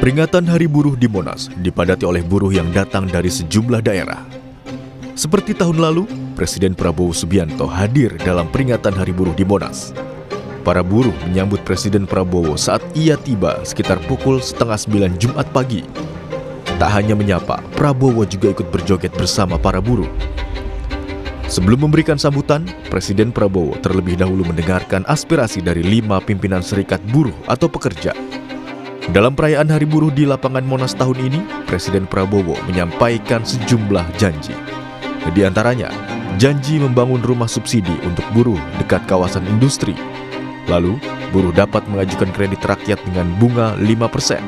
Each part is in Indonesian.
Peringatan Hari Buruh di Monas dipadati oleh buruh yang datang dari sejumlah daerah. Seperti tahun lalu, Presiden Prabowo Subianto hadir dalam peringatan Hari Buruh di Monas. Para buruh menyambut Presiden Prabowo saat ia tiba sekitar pukul 8:30 Jumat pagi. Tak hanya menyapa, Prabowo juga ikut berjoget bersama para buruh. Sebelum memberikan sambutan, Presiden Prabowo terlebih dahulu mendengarkan aspirasi dari 5 pimpinan serikat buruh atau pekerja. Dalam perayaan Hari Buruh di lapangan Monas tahun ini, Presiden Prabowo menyampaikan sejumlah janji. Di antaranya, janji membangun rumah subsidi untuk buruh dekat kawasan industri. Lalu, buruh dapat mengajukan kredit rakyat dengan bunga 5%.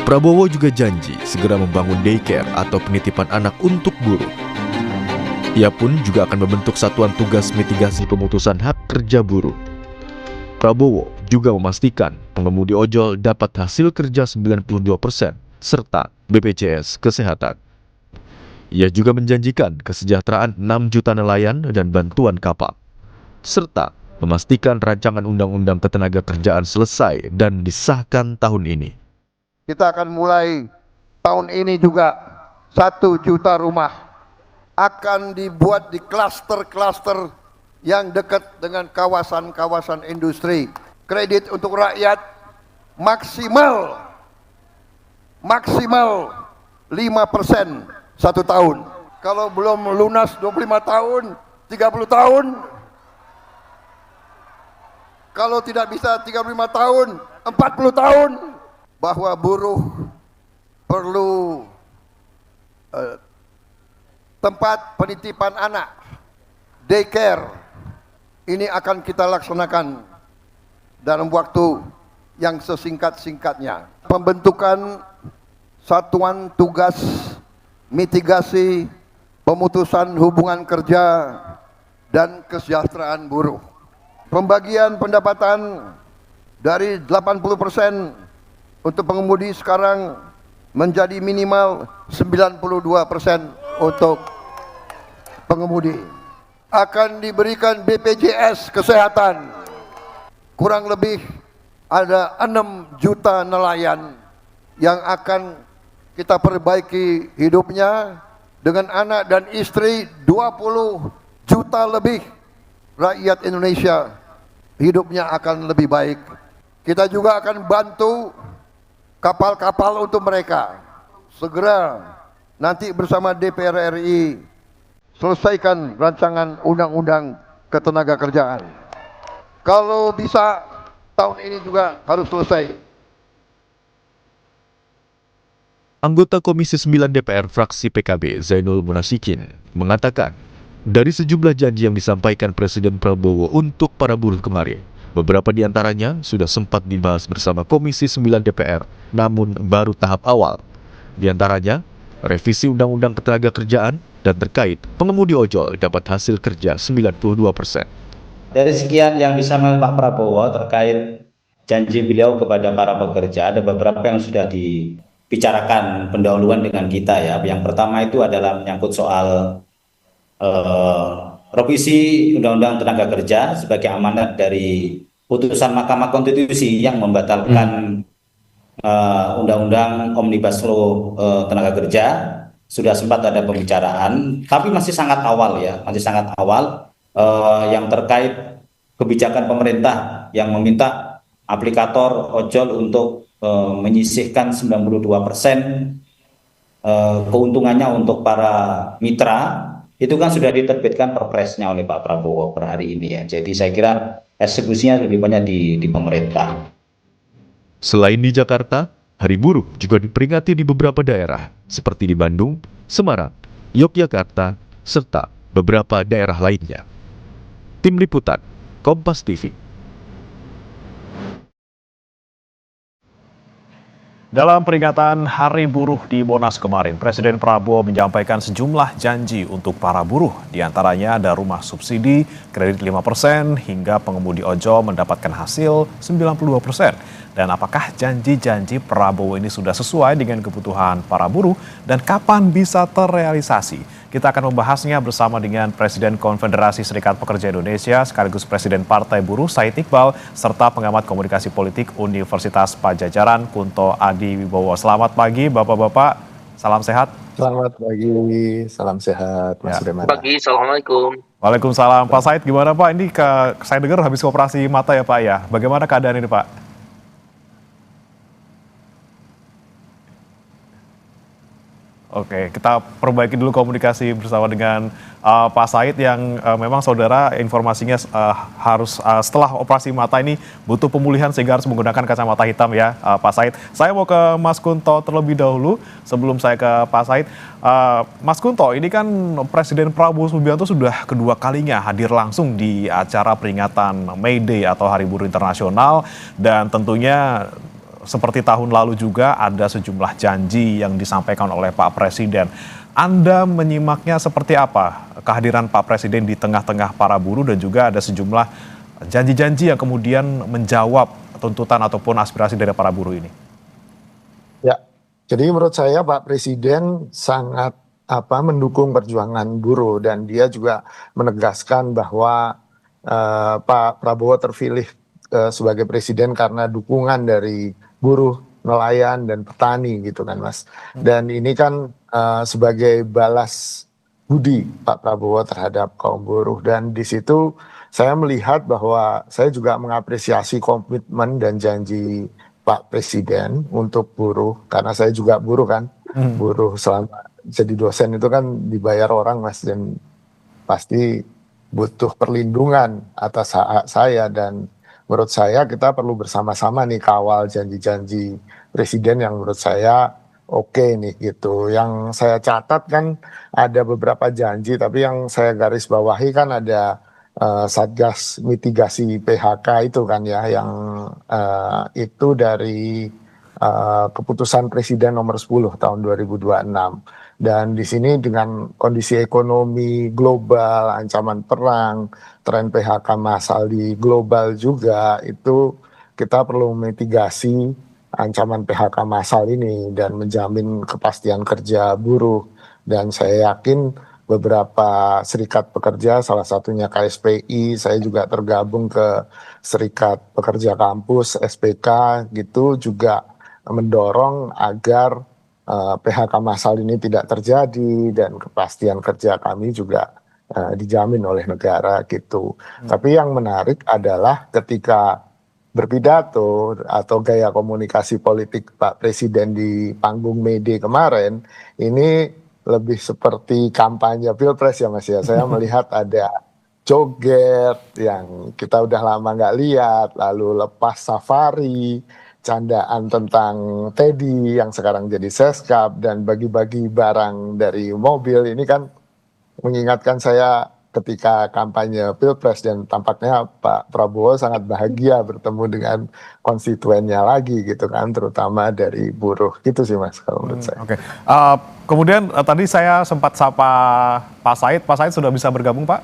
Prabowo juga janji segera membangun daycare atau penitipan anak untuk buruh. Ia pun juga akan membentuk satuan tugas mitigasi pemutusan hak kerja buruh. Prabowo juga memastikan pengemudi ojol dapat hasil kerja 92% serta BPJS Kesehatan. Ia juga menjanjikan kesejahteraan 6 juta nelayan dan bantuan kapal, serta memastikan rancangan undang-undang ketenagakerjaan selesai dan disahkan tahun ini. Kita akan mulai tahun ini juga 1 juta rumah akan dibuat di klaster-klaster yang dekat dengan kawasan-kawasan industri. Kredit untuk rakyat maksimal 5% 1 tahun. Kalau belum lunas 25 tahun, 30 tahun. Kalau tidak bisa 35 tahun, 40 tahun. Bahwa buruh perlu tempat penitipan anak, daycare. Ini akan kita laksanakan dalam waktu yang sesingkat-singkatnya. Pembentukan satuan tugas mitigasi pemutusan hubungan kerja dan kesejahteraan buruh. Pembagian pendapatan dari 80% untuk pengemudi sekarang menjadi minimal 92% untuk pengemudi. Akan diberikan BPJS Kesehatan. Kurang lebih ada 6 juta nelayan yang akan kita perbaiki hidupnya. Dengan anak dan istri 20 juta lebih rakyat Indonesia hidupnya akan lebih baik. Kita juga akan bantu kapal-kapal untuk mereka. Segera nanti bersama DPR RI selesaikan rancangan undang-undang ketenagakerjaan. Kalau bisa tahun ini juga harus selesai. Anggota Komisi 9 DPR fraksi PKB Zainul Munasikin mengatakan, dari sejumlah janji yang disampaikan Presiden Prabowo untuk para buruh kemarin, beberapa di antaranya sudah sempat dibahas bersama Komisi 9 DPR, namun baru tahap awal. Di antaranya, revisi Undang-Undang Ketenagakerjaan dan terkait pengemudi ojol dapat hasil kerja 92%. Dari sekian yang disampaikan Pak Prabowo terkait janji beliau kepada para pekerja, ada beberapa yang sudah dibicarakan pendahuluan dengan kita ya. Yang pertama itu adalah menyangkut soal revisi Undang-Undang Tenaga Kerja sebagai amanat dari putusan Mahkamah Konstitusi yang membatalkan Undang-Undang Omnibus Law Tenaga Kerja. Sudah sempat ada pembicaraan, tapi masih sangat awal ya, masih sangat awal yang terkait kebijakan pemerintah yang meminta aplikator ojol untuk menyisihkan 92% keuntungannya untuk para mitra. Itu kan sudah diterbitkan perpresnya oleh Pak Prabowo per hari ini ya. Jadi saya kira eksekusinya lebih banyak di pemerintah. Selain di Jakarta, Hari Buruh juga diperingati di beberapa daerah, seperti di Bandung, Semarang, Yogyakarta, serta beberapa daerah lainnya. Tim Liputan, Kompas TV. Dalam peringatan Hari Buruh di Monas kemarin, Presiden Prabowo menyampaikan sejumlah janji untuk para buruh. Di antaranya ada rumah subsidi, kredit 5%, hingga pengemudi ojol mendapatkan hasil 92%. Dan apakah janji-janji Prabowo ini sudah sesuai dengan kebutuhan para buruh dan kapan bisa terrealisasi? Kita akan membahasnya bersama dengan Presiden Konfederasi Serikat Pekerja Indonesia sekaligus Presiden Partai Buruh Said Iqbal serta pengamat komunikasi politik Universitas Padjadjaran Kunto Adi Wibowo. Selamat pagi Bapak-bapak, salam sehat. Selamat pagi, salam sehat Mas Remana. Pagi, Assalamualaikum. Waalaikumsalam. Pak Said, gimana Pak? Ini saya dengar habis operasi mata ya Pak ya. Bagaimana keadaan ini Pak? Oke, kita perbaiki dulu komunikasi bersama dengan Pak Said yang memang saudara informasinya harus setelah operasi mata ini butuh pemulihan sehingga harus menggunakan kacamata hitam ya Pak Said. Saya mau ke Mas Kunto terlebih dahulu sebelum saya ke Pak Said. Mas Kunto, ini kan Presiden Prabowo Subianto sudah kedua kalinya hadir langsung di acara peringatan May Day atau Hari Buruh Internasional dan tentunya seperti tahun lalu juga ada sejumlah janji yang disampaikan oleh Pak Presiden. Anda menyimaknya seperti apa kehadiran Pak Presiden di tengah-tengah para buruh dan juga ada sejumlah janji-janji yang kemudian menjawab tuntutan ataupun aspirasi dari para buruh ini? Ya, jadi menurut saya Pak Presiden sangat mendukung perjuangan buruh dan dia juga menegaskan bahwa Pak Prabowo terpilih sebagai presiden karena dukungan dari buruh, nelayan, dan petani gitu kan Mas. Dan ini kan sebagai balas budi Pak Prabowo terhadap kaum buruh. Dan di situ saya melihat bahwa saya juga mengapresiasi komitmen dan janji Pak Presiden untuk buruh. Karena saya juga buruh kan, buruh selama jadi dosen itu kan dibayar orang Mas. Dan pasti butuh perlindungan atas hak saya dan menurut saya kita perlu bersama-sama nih kawal janji-janji presiden yang menurut saya oke nih gitu. Yang saya catat kan ada beberapa janji tapi yang saya garis bawahi kan ada Satgas mitigasi PHK itu kan ya yang itu dari keputusan Presiden nomor 10 tahun 2026. Dan di sini dengan kondisi ekonomi global, ancaman perang, tren PHK massal di global juga, itu kita perlu mitigasi ancaman PHK massal ini dan menjamin kepastian kerja buruh. Dan saya yakin beberapa serikat pekerja, salah satunya KSPI, saya juga tergabung ke Serikat Pekerja Kampus, SPK, gitu juga mendorong agar PHK massal ini tidak terjadi dan kepastian kerja kami juga dijamin oleh negara gitu. Tapi yang menarik adalah ketika berpidato atau gaya komunikasi politik Pak Presiden di panggung May Day kemarin, ini lebih seperti kampanye Pilpres ya Mas ya. Saya melihat ada joget yang kita udah lama nggak lihat, lalu lepas safari, candaan tentang Teddy yang sekarang jadi Seskap dan bagi-bagi barang dari mobil. Ini kan mengingatkan saya ketika kampanye Pilpres dan tampaknya Pak Prabowo sangat bahagia bertemu dengan konstituennya lagi gitu kan, terutama dari buruh. Gitu sih Mas kalau menurut saya. Oke. Kemudian tadi saya sempat sapa Pak Said. Pak Said sudah bisa bergabung Pak?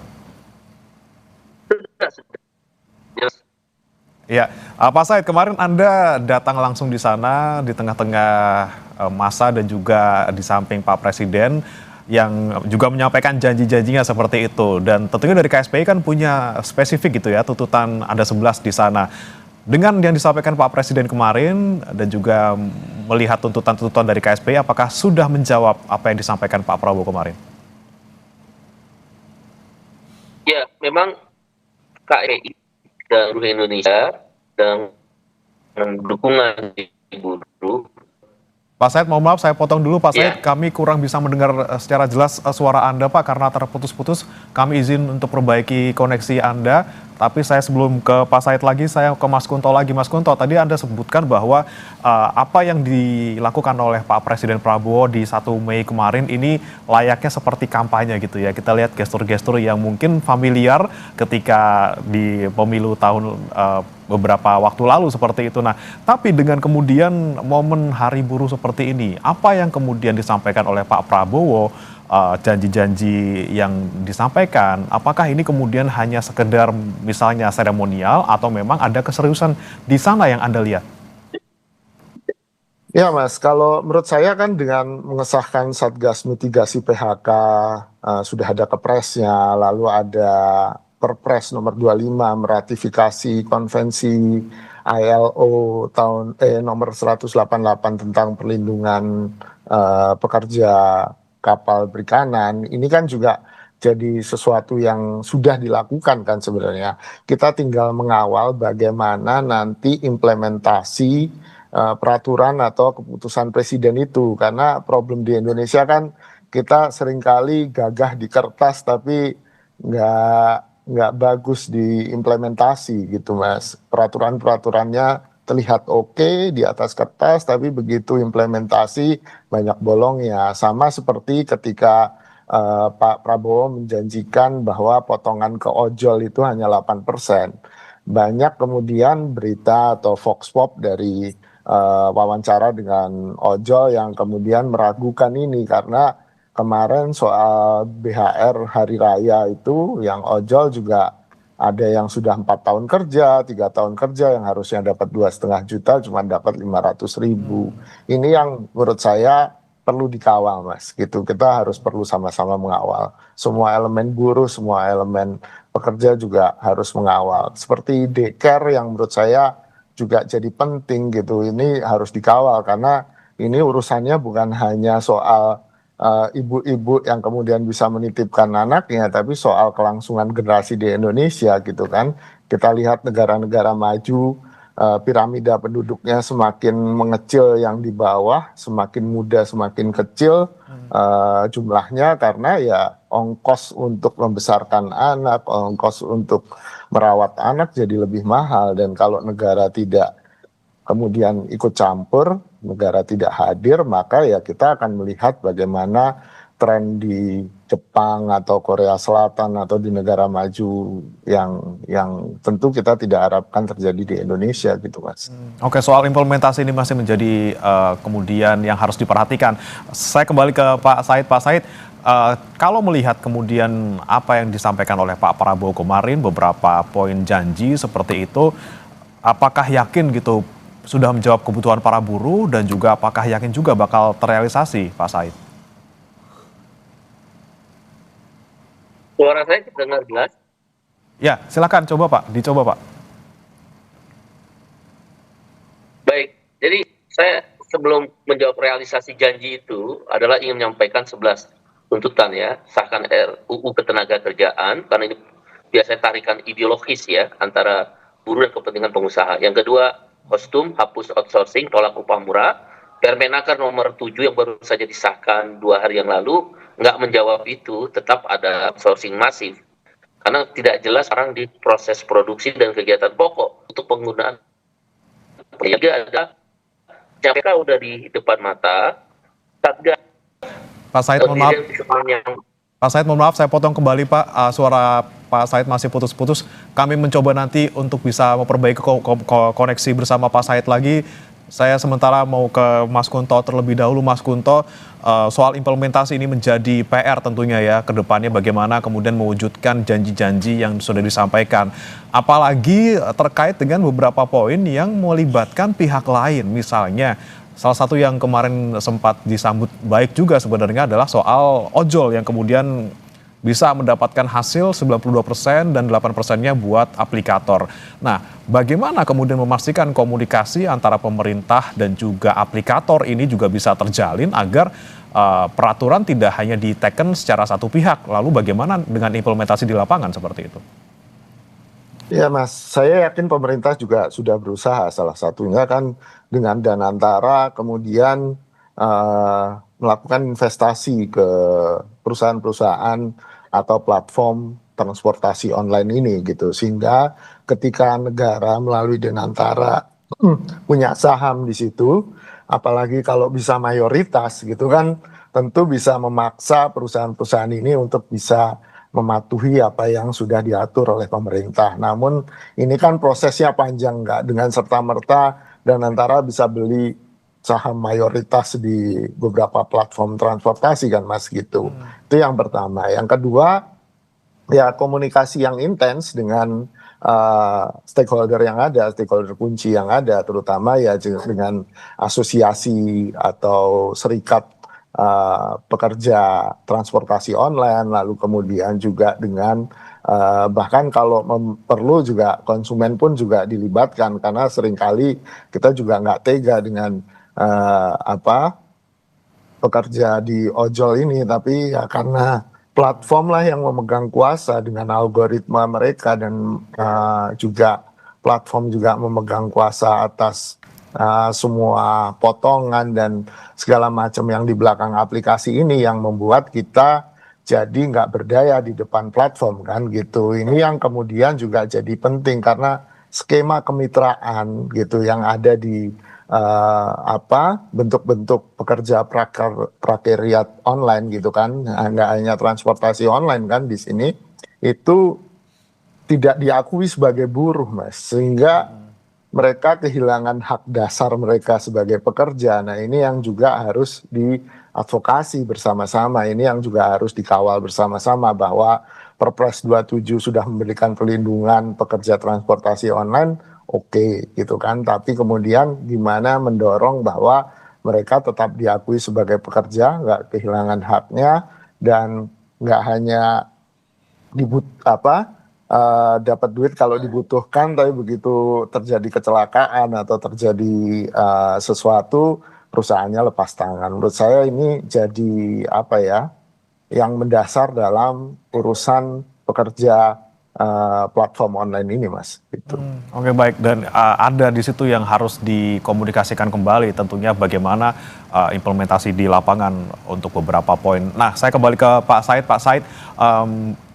Ya, Pak Said, kemarin Anda datang langsung di sana di tengah-tengah massa dan juga di samping Pak Presiden yang juga menyampaikan janji-janjinya seperti itu. Dan tentunya dari KSPI kan punya spesifik gitu ya, tuntutan ada 11 di sana. Dengan yang disampaikan Pak Presiden kemarin dan juga melihat tuntutan-tuntutan dari KSPI, apakah sudah menjawab apa yang disampaikan Pak Prabowo kemarin? Ya, memang KSPI Buruh Indonesia dan dukungan di buruh. Pak Said, mohon maaf saya potong dulu Pak Said, kami kurang bisa mendengar secara jelas suara Anda Pak karena terputus-putus. Kami izin untuk perbaiki koneksi Anda. Tapi saya sebelum ke Pak Said lagi, saya ke Mas Kunto lagi. Mas Kunto, tadi Anda sebutkan bahwa apa yang dilakukan oleh Pak Presiden Prabowo di 1 Mei kemarin ini layaknya seperti kampanye gitu ya. Kita lihat gestur-gestur yang mungkin familiar ketika di pemilu tahun beberapa waktu lalu seperti itu. Nah, tapi dengan kemudian momen Hari Buruh seperti ini, apa yang kemudian disampaikan oleh Pak Prabowo, janji-janji yang disampaikan, apakah ini kemudian hanya sekedar misalnya seremonial atau memang ada keseriusan di sana yang Anda lihat? Ya Mas, kalau menurut saya kan dengan mengesahkan Satgas Mitigasi PHK, sudah ada kepresnya, lalu ada Perpres nomor 25 meratifikasi konvensi ILO nomor 188 tentang perlindungan pekerja kapal perikanan. Ini kan juga jadi sesuatu yang sudah dilakukan kan sebenarnya. Kita tinggal mengawal bagaimana nanti implementasi peraturan atau keputusan presiden itu, karena problem di Indonesia kan kita seringkali gagah di kertas tapi nggak bagus di implementasi gitu Mas. Peraturannya terlihat oke di atas kertas tapi begitu implementasi banyak bolongnya. Sama seperti ketika Pak Prabowo menjanjikan bahwa potongan ke ojol itu hanya 8%. Banyak kemudian berita atau vox pop dari wawancara dengan ojol yang kemudian meragukan ini, karena kemarin soal BHR hari raya itu yang ojol juga ada yang sudah 4 tahun kerja, 3 tahun kerja yang harusnya dapat 2,5 juta cuma dapat 500.000. Ini yang menurut saya perlu dikawal Mas, gitu. Kita harus perlu sama-sama mengawal. Semua elemen buruh, semua elemen pekerja juga harus mengawal. Seperti daycare yang menurut saya juga jadi penting gitu. Ini harus dikawal karena ini urusannya bukan hanya soal ibu-ibu yang kemudian bisa menitipkan anaknya, tapi soal kelangsungan generasi di Indonesia gitu kan. Kita lihat negara-negara maju, piramida penduduknya semakin mengecil yang di bawah, semakin muda semakin kecil jumlahnya, karena ya ongkos untuk membesarkan anak, ongkos untuk merawat anak jadi lebih mahal. Dan kalau negara tidak kemudian ikut campur, negara tidak hadir, maka ya kita akan melihat bagaimana tren di Jepang atau Korea Selatan atau di negara maju yang tentu kita tidak harapkan terjadi di Indonesia gitu Mas. Oke, soal implementasi ini masih menjadi kemudian yang harus diperhatikan. Saya kembali ke Pak Said. Pak Said, kalau melihat kemudian apa yang disampaikan oleh Pak Prabowo kemarin, beberapa poin janji seperti itu, apakah yakin gitu sudah menjawab kebutuhan para buruh, dan juga apakah yakin juga bakal terrealisasi, Pak Said? Suara saya terdengar jelas? Ya, silakan dicoba Pak. Baik, jadi saya sebelum menjawab realisasi janji itu adalah ingin menyampaikan 11 tuntutan ya, sahkan RUU Ketenagakerjaan, karena ini biasanya tarikan ideologis ya antara buruh dan kepentingan pengusaha. Yang kedua, kostum, hapus outsourcing, tolak upah murah. Permenaker nomor 7 yang baru saja disahkan 2 hari yang lalu nggak menjawab itu, tetap ada outsourcing masif. Karena tidak jelas sekarang di proses produksi dan kegiatan pokok untuk penggunaan. Jadi ada KPK udah di depan mata, Satgas. Pak Said, mohon maaf. Pak Said, mohon maaf, saya potong kembali Pak. Suara Pak Said masih putus-putus. Kami mencoba nanti untuk bisa memperbaiki koneksi bersama Pak Said lagi. Saya sementara mau ke Mas Kunto terlebih dahulu. Mas Kunto, soal implementasi ini menjadi PR tentunya ya ke depannya, bagaimana kemudian mewujudkan janji-janji yang sudah disampaikan. Apalagi terkait dengan beberapa poin yang melibatkan pihak lain. Misalnya salah satu yang kemarin sempat disambut baik juga sebenarnya adalah soal ojol yang kemudian bisa mendapatkan hasil 92% dan 8%-nya buat aplikator. Nah, bagaimana kemudian memastikan komunikasi antara pemerintah dan juga aplikator ini juga bisa terjalin agar peraturan tidak hanya diteken secara satu pihak. Lalu bagaimana dengan implementasi di lapangan seperti itu? Ya Mas, saya yakin pemerintah juga sudah berusaha, salah satunya kan dengan Danantara kemudian melakukan investasi ke perusahaan-perusahaan atau platform transportasi online ini gitu, sehingga ketika negara melalui Danantara punya saham di situ, apalagi kalau bisa mayoritas gitu kan, tentu bisa memaksa perusahaan-perusahaan ini untuk bisa mematuhi apa yang sudah diatur oleh pemerintah. Namun ini kan prosesnya panjang, nggak dengan serta-merta Danantara bisa beli saham mayoritas di beberapa platform transportasi kan Mas gitu. Itu yang pertama. Yang kedua, ya komunikasi yang intens dengan stakeholder yang ada, stakeholder kunci yang ada, terutama ya dengan asosiasi atau serikat pekerja transportasi online, lalu kemudian juga dengan bahkan kalau perlu juga konsumen pun juga dilibatkan, karena seringkali kita juga nggak tega dengan pekerja di ojol ini, tapi ya karena platform lah yang memegang kuasa dengan algoritma mereka, dan juga platform juga memegang kuasa atas semua potongan dan segala macam yang di belakang aplikasi ini, yang membuat kita jadi nggak berdaya di depan platform kan gitu. Ini yang kemudian juga jadi penting, karena skema kemitraan gitu yang ada di bentuk-bentuk pekerja prekariat online gitu kan, nggak hanya transportasi online kan di sini, itu tidak diakui sebagai buruh, Mas, sehingga mereka kehilangan hak dasar mereka sebagai pekerja. Nah, ini yang juga harus diadvokasi bersama-sama, ini yang juga harus dikawal bersama-sama, bahwa Perpres 27 sudah memberikan perlindungan pekerja transportasi online, oke, gitu kan. Tapi kemudian gimana mendorong bahwa mereka tetap diakui sebagai pekerja, nggak kehilangan haknya, dan nggak hanya dapat duit kalau dibutuhkan, tapi begitu terjadi kecelakaan atau terjadi sesuatu, perusahaannya lepas tangan. Menurut saya ini jadi yang mendasar dalam urusan pekerja platform online ini, Mas. Gitu. Oke, baik, dan ada di situ yang harus dikomunikasikan kembali tentunya bagaimana implementasi di lapangan untuk beberapa poin. Nah, saya kembali ke Pak Said. Pak Said,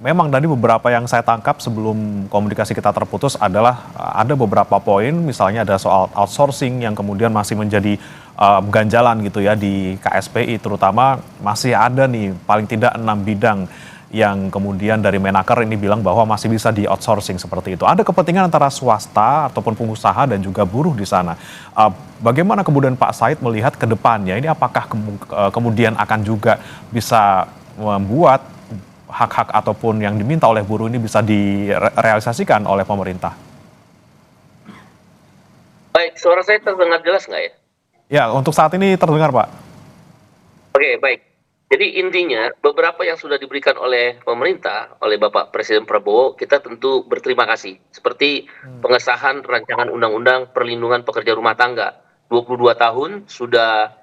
memang dari beberapa yang saya tangkap sebelum komunikasi kita terputus adalah ada beberapa poin, misalnya ada soal outsourcing yang kemudian masih menjadi ganjalan gitu ya di KSPI, terutama masih ada nih paling tidak 6 bidang yang kemudian dari Menaker ini bilang bahwa masih bisa di outsourcing seperti itu. Ada kepentingan antara swasta ataupun pengusaha dan juga buruh di sana. Bagaimana kemudian Pak Said melihat ke depannya? Ini apakah kemudian akan juga bisa membuat hak-hak ataupun yang diminta oleh buruh ini bisa direalisasikan oleh pemerintah? Baik, suara saya terdengar jelas nggak ya? Ya, untuk saat ini terdengar, Pak. Oke, baik. Jadi intinya beberapa yang sudah diberikan oleh pemerintah, oleh Bapak Presiden Prabowo, kita tentu berterima kasih. Seperti pengesahan rancangan undang-undang perlindungan pekerja rumah tangga. 22 tahun sudah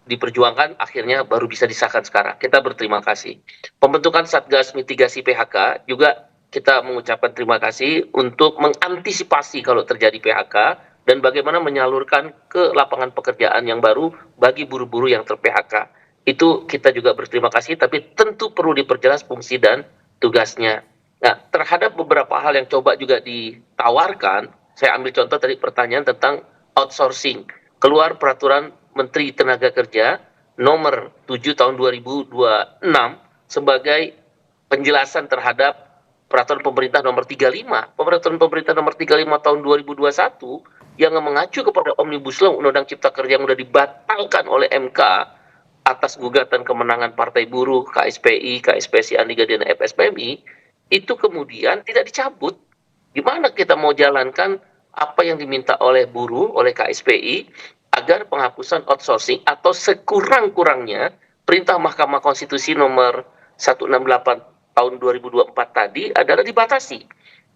diperjuangkan, akhirnya baru bisa disahkan sekarang. Kita berterima kasih. Pembentukan Satgas Mitigasi PHK juga kita mengucapkan terima kasih untuk mengantisipasi kalau terjadi PHK dan bagaimana menyalurkan ke lapangan pekerjaan yang baru bagi buruh-buruh yang ter-PHK. Itu kita juga berterima kasih, tapi tentu perlu diperjelas fungsi dan tugasnya. Nah, terhadap beberapa hal yang coba juga ditawarkan, saya ambil contoh tadi pertanyaan tentang outsourcing. Keluar peraturan Menteri Tenaga Kerja nomor 7 tahun 2026 sebagai penjelasan terhadap peraturan pemerintah nomor 35. Peraturan pemerintah nomor 35 tahun 2021 yang mengacu kepada Omnibus Law Undang-Undang Cipta Kerja yang sudah dibatalkan oleh MK atas gugatan kemenangan Partai Buruh, KSPI, KSPSI, Aniga, dan FSPMI, itu kemudian tidak dicabut. Gimana kita mau jalankan apa yang diminta oleh buruh, oleh KSPI, agar penghapusan outsourcing atau sekurang-kurangnya perintah Mahkamah Konstitusi nomor 168 tahun 2024 tadi adalah dibatasi.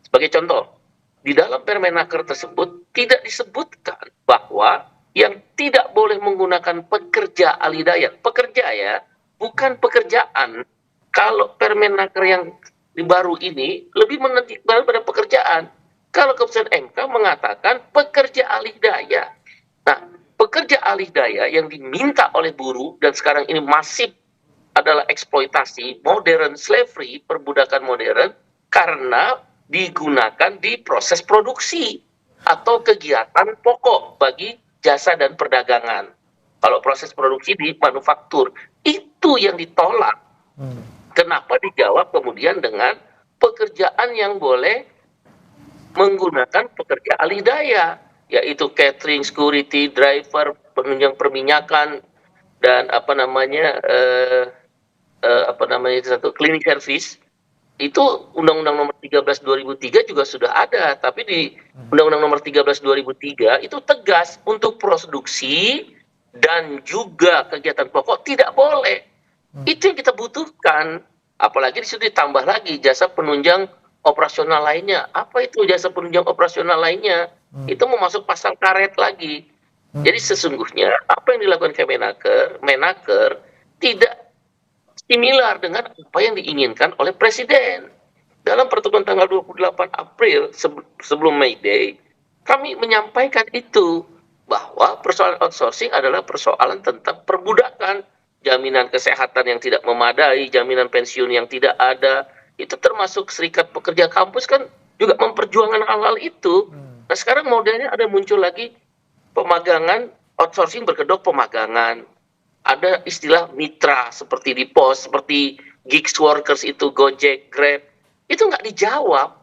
Sebagai contoh, di dalam Permenaker tersebut tidak disebutkan bahwa yang tidak boleh menggunakan pekerja alidaya. Pekerja ya, bukan pekerjaan. Kalau Permenaker yang baru ini lebih menetik pada pekerjaan. Kalau keputusan MK mengatakan pekerja alih daya. Nah, pekerja alih daya yang diminta oleh buruh dan sekarang ini masif adalah eksploitasi, modern slavery, perbudakan modern, karena digunakan di proses produksi atau kegiatan pokok bagi jasa dan perdagangan. Kalau proses produksi di manufaktur, itu yang ditolak. Kenapa dijawab kemudian dengan pekerjaan yang boleh menggunakan pekerja alih daya, yaitu catering, security, driver, penunjang perminyakan, dan cleaning service. itu Undang-Undang Nomor 13 2003 juga sudah ada, tapi di Undang-Undang Nomor 13 2003 itu tegas untuk produksi dan juga kegiatan pokok tidak boleh. Itu yang kita butuhkan. Apalagi di situ ditambah lagi jasa penunjang operasional lainnya. Apa itu jasa penunjang operasional lainnya? Itu mau masuk pasal karet lagi. Jadi sesungguhnya apa yang dilakukan Menaker tidak similar dengan apa yang diinginkan oleh Presiden. Dalam pertemuan tanggal 28 April sebelum May Day, kami menyampaikan itu bahwa persoalan outsourcing adalah persoalan tentang perbudakan, jaminan kesehatan yang tidak memadai, jaminan pensiun yang tidak ada. Itu termasuk serikat pekerja kampus kan juga memperjuangkan hal-hal itu. Nah sekarang modelnya ada muncul lagi pemagangan, outsourcing berkedok pemagangan. Ada istilah mitra seperti di pos, seperti gigs workers itu, Gojek, Grab. Itu nggak dijawab.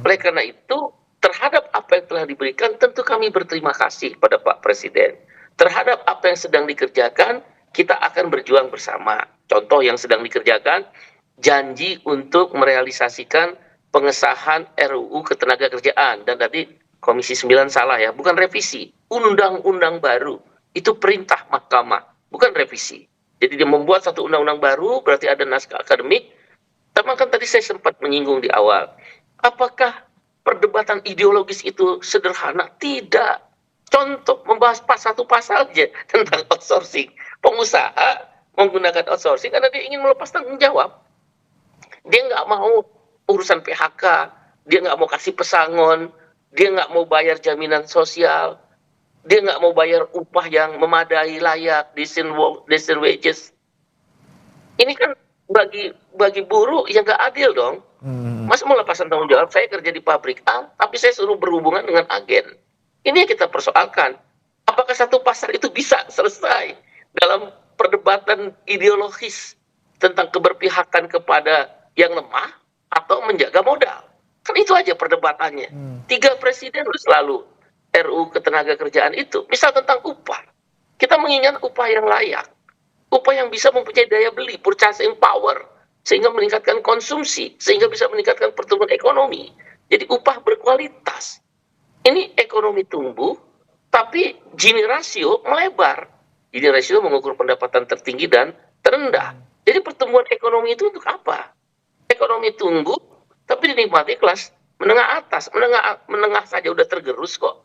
Oleh karena itu, terhadap apa yang telah diberikan, tentu kami berterima kasih pada Pak Presiden. Terhadap apa yang sedang dikerjakan, kita akan berjuang bersama. Contoh yang sedang dikerjakan, janji untuk merealisasikan pengesahan RUU Ketenagakerjaan. Dan tadi Komisi 9 salah ya, bukan revisi. Undang-undang baru. Itu perintah mahkamah. Bukan revisi. Jadi dia membuat satu undang-undang baru, berarti ada naskah akademik. Tapi kan tadi saya sempat menyinggung di awal. Apakah perdebatan ideologis itu sederhana? Tidak. Contoh, membahas satu pasal aja tentang outsourcing. Pengusaha menggunakan outsourcing karena dia ingin melepas tanggung jawab. Dia nggak mau urusan PHK, dia nggak mau kasih pesangon, dia nggak mau bayar jaminan sosial, dia nggak mau bayar upah yang memadai, layak, decent wages. Ini kan bagi buruh yang nggak adil dong. Masa mau lepasan tanggung jawab, saya kerja di pabrik A, tapi saya suruh berhubungan dengan agen. Ini yang kita persoalkan. Apakah satu pasar itu bisa selesai dalam perdebatan ideologis tentang keberpihakan kepada yang lemah atau menjaga modal? Kan itu aja perdebatannya. 3 presiden selalu RUU Ketenagakerjaan itu. Misal tentang upah. Kita menginginkan upah yang layak. Upah yang bisa mempunyai daya beli, purchasing power. Sehingga meningkatkan konsumsi. Sehingga bisa meningkatkan pertumbuhan ekonomi. Jadi upah berkualitas. Ini ekonomi tumbuh, tapi Gini rasio melebar. Gini rasio mengukur pendapatan tertinggi dan terendah. Jadi pertumbuhan ekonomi itu untuk apa? Ekonomi tumbuh, tapi dinikmati kelas menengah atas. Menengah saja udah tergerus kok.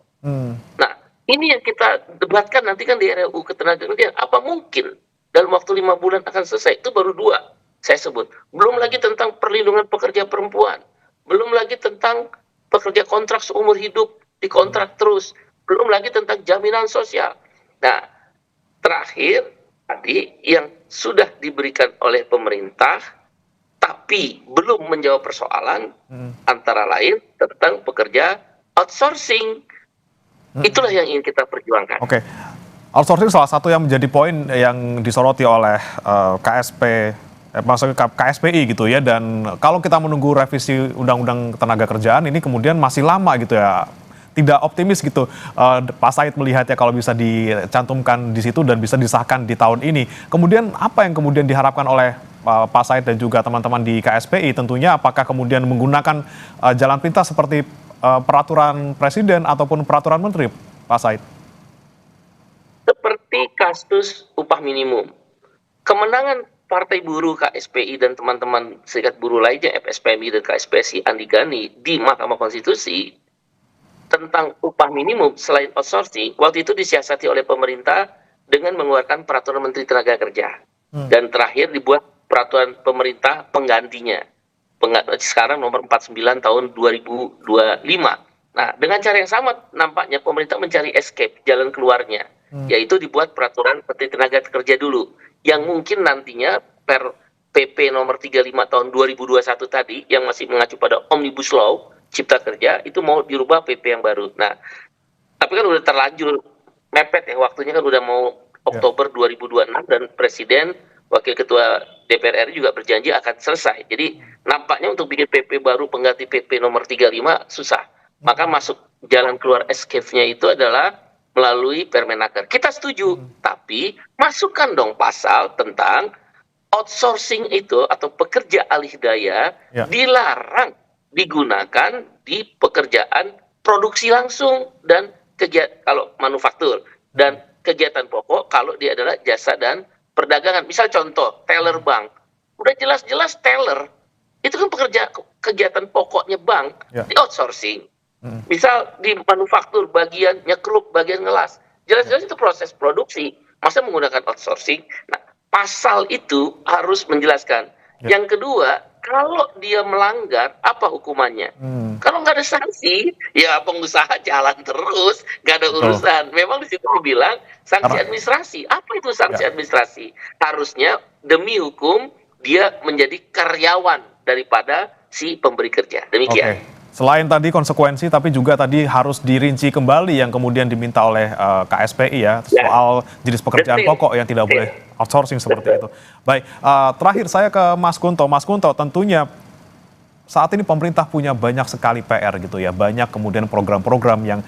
Nah, ini yang kita debatkan nanti kan di RUU Ketenagakerjaan. Apa mungkin dalam waktu 5 bulan akan selesai? Itu baru 2 saya sebut. Belum lagi tentang perlindungan pekerja perempuan. Belum lagi tentang pekerja kontrak seumur hidup, dikontrak terus. Belum lagi tentang jaminan sosial. Nah, terakhir tadi yang sudah diberikan oleh pemerintah, tapi belum menjawab persoalan, antara lain tentang pekerja outsourcing. Itulah yang ingin kita perjuangkan. Oke, outsourcing salah satu yang menjadi poin yang disoroti oleh maksudnya KSPI gitu ya. Dan kalau kita menunggu revisi Undang-Undang Ketenagakerjaan ini kemudian masih lama gitu ya. Tidak optimis gitu Pak Said melihatnya kalau bisa dicantumkan di situ dan bisa disahkan di tahun ini. Kemudian apa yang kemudian diharapkan oleh Pak Said dan juga teman-teman di KSPI? Tentunya apakah kemudian menggunakan jalan pintas seperti peraturan presiden ataupun peraturan menteri, Pak Said? Seperti kasus upah minimum. Kemenangan Partai Buruh, KSPI, dan teman-teman serikat buruh lainnya, FSPMI dan KSPSI, Andi Gani, di Mahkamah Konstitusi, tentang upah minimum selain outsourcing, waktu itu disiasati oleh pemerintah dengan mengeluarkan peraturan Menteri Tenaga Kerja. Dan terakhir dibuat peraturan pemerintah penggantinya. Sekarang nomor 49 tahun 2025. Nah, dengan cara yang sama nampaknya pemerintah mencari escape, jalan keluarnya, yaitu dibuat peraturan Menteri Tenaga Kerja dulu, yang mungkin nantinya per PP nomor 35 tahun 2021 tadi, yang masih mengacu pada Omnibus Law, Cipta Kerja, itu mau dirubah PP yang baru. Nah, tapi kan udah terlanjur mepet ya, waktunya kan udah mau Oktober 2026 dan Presiden, Wakil Ketua DPR RI juga berjanji akan selesai. Jadi nampaknya untuk bikin PP baru pengganti PP nomor 35 susah. Maka masuk jalan keluar escape-nya itu adalah melalui Permenaker. Kita setuju, tapi masukkan dong pasal tentang outsourcing itu atau pekerja alih daya dilarang digunakan di pekerjaan produksi langsung dan kegiatan kalau manufaktur dan kegiatan pokok kalau dia adalah jasa dan perdagangan. Misal contoh teller bank, udah jelas-jelas teller itu kan kegiatan pokoknya bank di outsourcing. Misal di manufaktur bagian nyekruk, bagian ngelas, jelas-jelas itu proses produksi, masa menggunakan outsourcing. Nah, pasal itu harus menjelaskan. Yang kedua, kalau dia melanggar, apa hukumannya? Kalau nggak ada sanksi, ya pengusaha jalan terus, nggak ada urusan. Memang di situ dibilang sanksi administrasi. Apa itu sanksi administrasi? Harusnya demi hukum dia menjadi karyawan daripada si pemberi kerja. Demikian. Selain tadi konsekuensi, tapi juga tadi harus dirinci kembali yang kemudian diminta oleh KSPI ya, soal jenis pekerjaan pokok yang tidak boleh outsourcing seperti itu. Baik, terakhir saya ke Mas Kunto. Mas Kunto, tentunya saat ini pemerintah punya banyak sekali PR gitu ya, banyak kemudian program-program yang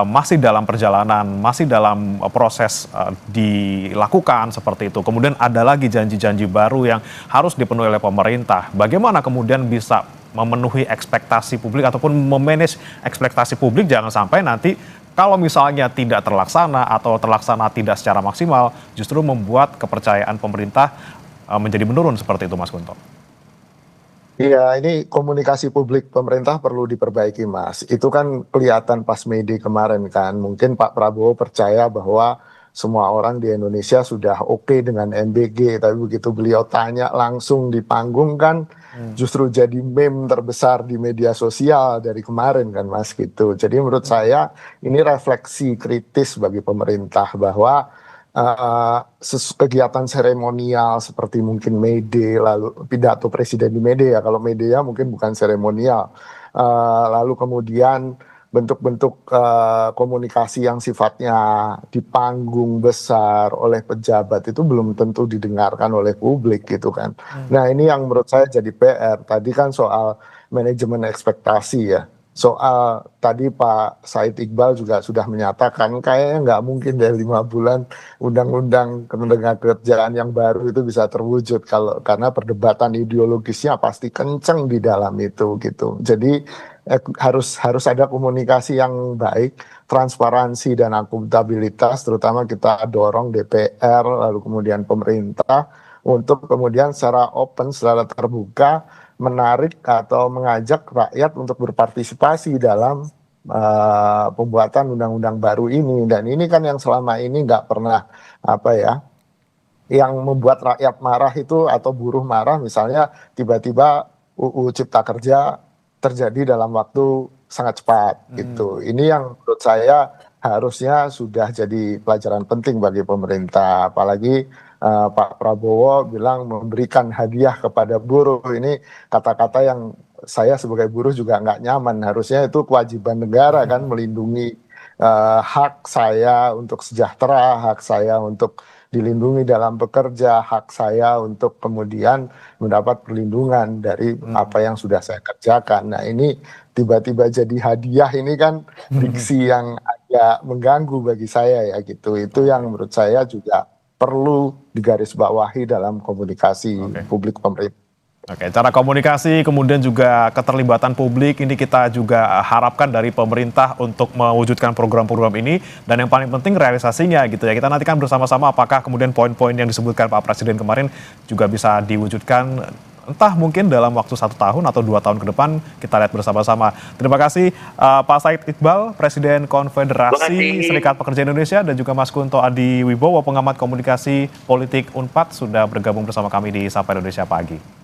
masih dalam perjalanan, masih dalam proses dilakukan seperti itu. Kemudian ada lagi janji-janji baru yang harus dipenuhi oleh pemerintah. Bagaimana kemudian bisa memenuhi ekspektasi publik ataupun memanage ekspektasi publik, jangan sampai nanti kalau misalnya tidak terlaksana atau terlaksana tidak secara maksimal justru membuat kepercayaan pemerintah menjadi menurun seperti itu, Mas Kunto. Iya, ini komunikasi publik pemerintah perlu diperbaiki, Mas. Itu kan kelihatan pas Mei Day kemarin kan. Mungkin Pak Prabowo percaya bahwa semua orang di Indonesia sudah oke dengan MBG, tapi begitu beliau tanya langsung di panggung kan justru jadi meme terbesar di media sosial dari kemarin kan, Mas, gitu. Jadi menurut saya ini refleksi kritis bagi pemerintah bahwa kegiatan seremonial seperti mungkin Mei Day, lalu pidato presiden di Mei Day ya, kalau Mei Day ya mungkin bukan seremonial, lalu kemudian bentuk-bentuk komunikasi yang sifatnya di panggung besar oleh pejabat itu belum tentu didengarkan oleh publik gitu kan. Nah ini yang menurut saya jadi PR. Tadi kan soal manajemen ekspektasi ya. Soal tadi Pak Said Iqbal juga sudah menyatakan kayaknya nggak mungkin dari 5 bulan undang-undang ketenagakerjaan yang baru itu bisa terwujud karena perdebatan ideologisnya pasti kenceng di dalam itu gitu. Jadi harus ada komunikasi yang baik, transparansi dan akuntabilitas, terutama kita dorong DPR lalu kemudian pemerintah untuk kemudian secara open, secara terbuka menarik atau mengajak rakyat untuk berpartisipasi dalam pembuatan undang-undang baru ini. Dan ini kan yang selama ini nggak pernah yang membuat rakyat marah itu atau buruh marah, misalnya tiba-tiba UU Cipta Kerja terjadi dalam waktu sangat cepat gitu. Ini yang menurut saya harusnya sudah jadi pelajaran penting bagi pemerintah. Apalagi Pak Prabowo bilang memberikan hadiah kepada buruh. Ini kata-kata yang saya sebagai buruh juga nggak nyaman. Harusnya itu kewajiban negara kan melindungi hak saya untuk sejahtera, hak saya untuk dilindungi dalam bekerja, hak saya untuk kemudian mendapat perlindungan dari apa yang sudah saya kerjakan. Nah ini tiba-tiba jadi hadiah, ini kan diksi yang agak mengganggu bagi saya ya gitu. Itu yang menurut saya juga perlu digarisbawahi dalam komunikasi publik pemerintah. Oke, cara komunikasi kemudian juga keterlibatan publik ini kita juga harapkan dari pemerintah untuk mewujudkan program-program ini, dan yang paling penting realisasinya gitu ya. Kita nantikan bersama-sama apakah kemudian poin-poin yang disebutkan Pak Presiden kemarin juga bisa diwujudkan, entah mungkin dalam waktu 1 tahun atau 2 tahun ke depan, kita lihat bersama-sama. Terima kasih Pak Said Iqbal, Presiden Konfederasi Serikat Pekerja Indonesia, dan juga Mas Kunto Adiwibowo, pengamat komunikasi politik UNPAD, sudah bergabung bersama kami di Sapa Indonesia Pagi.